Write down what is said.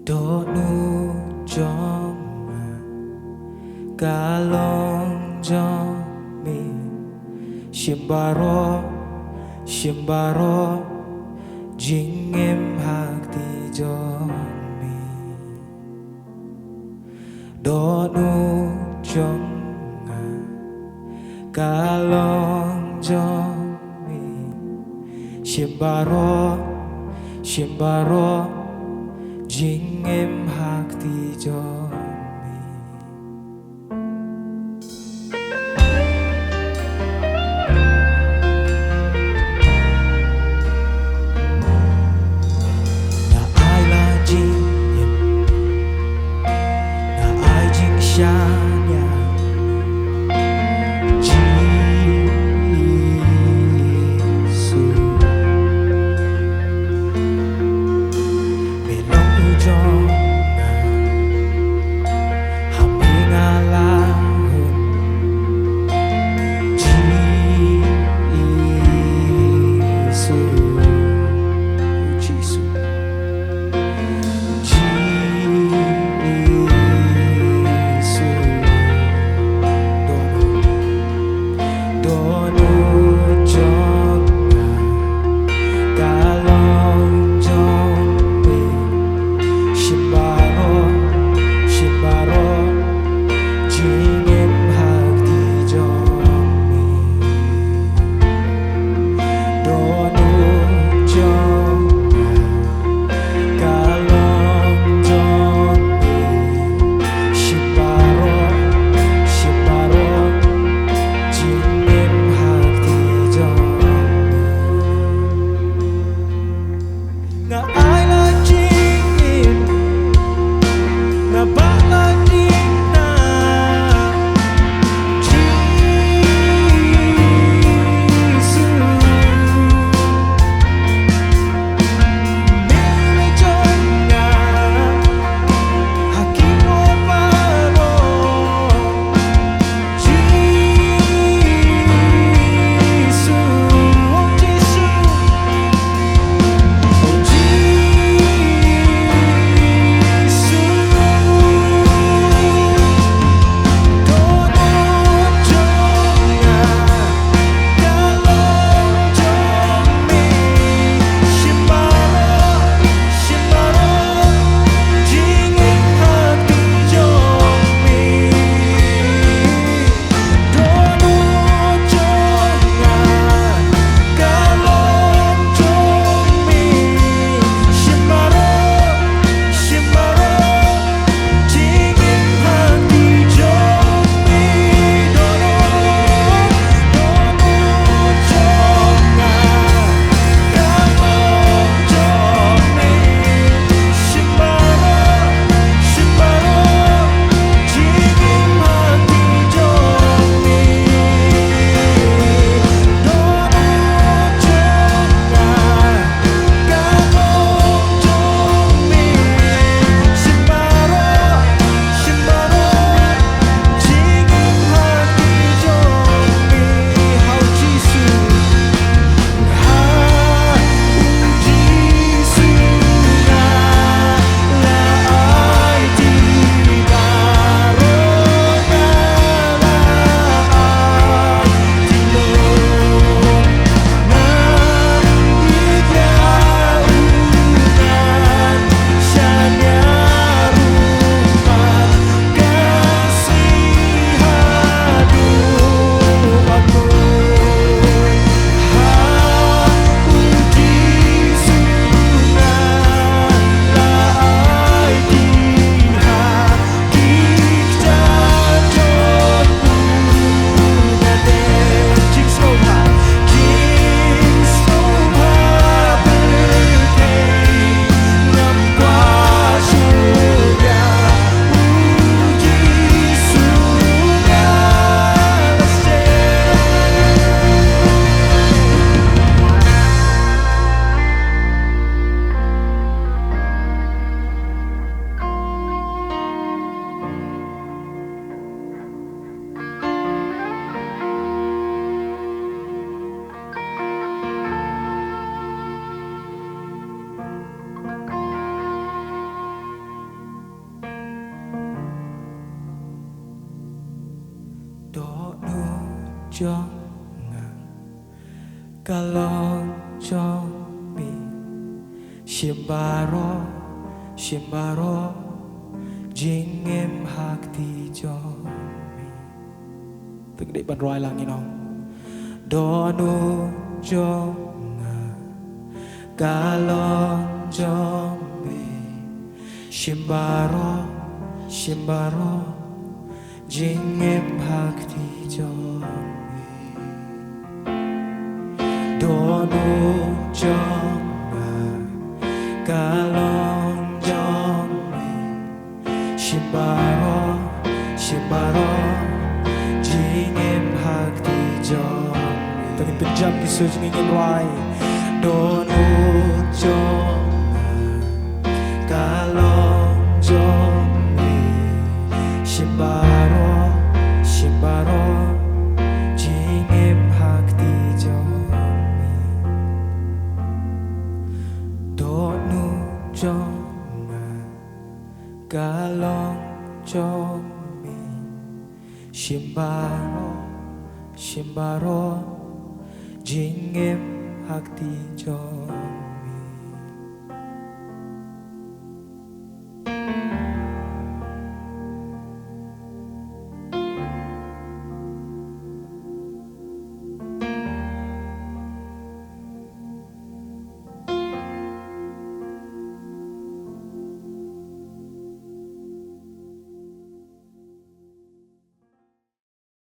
Đốt nu trong kalong trong mi Shimbaro jing em hak ti trong mi Đốt nu trong kalong trong mi Shimbaro jing em hak ti trong mi Na ai la jing em na ai jing sha nya Jisu me long u jong do nu jong nga kalon jong mi shimbaro jing em hak ti jong mi từng để bật roi lang nó do nu jong nga kalon jong mi shimbaro jing em hak ti jong mi do nu jong nga kalon jong mi shimbaro jing em hak ti jong mi tengin penjam kisah jing ingin rai do nu jong nga kalon jong mi shimbaro jing em hak ti jong mi do nu jong nga kalon jong mi shimbaro jing em hak ti jong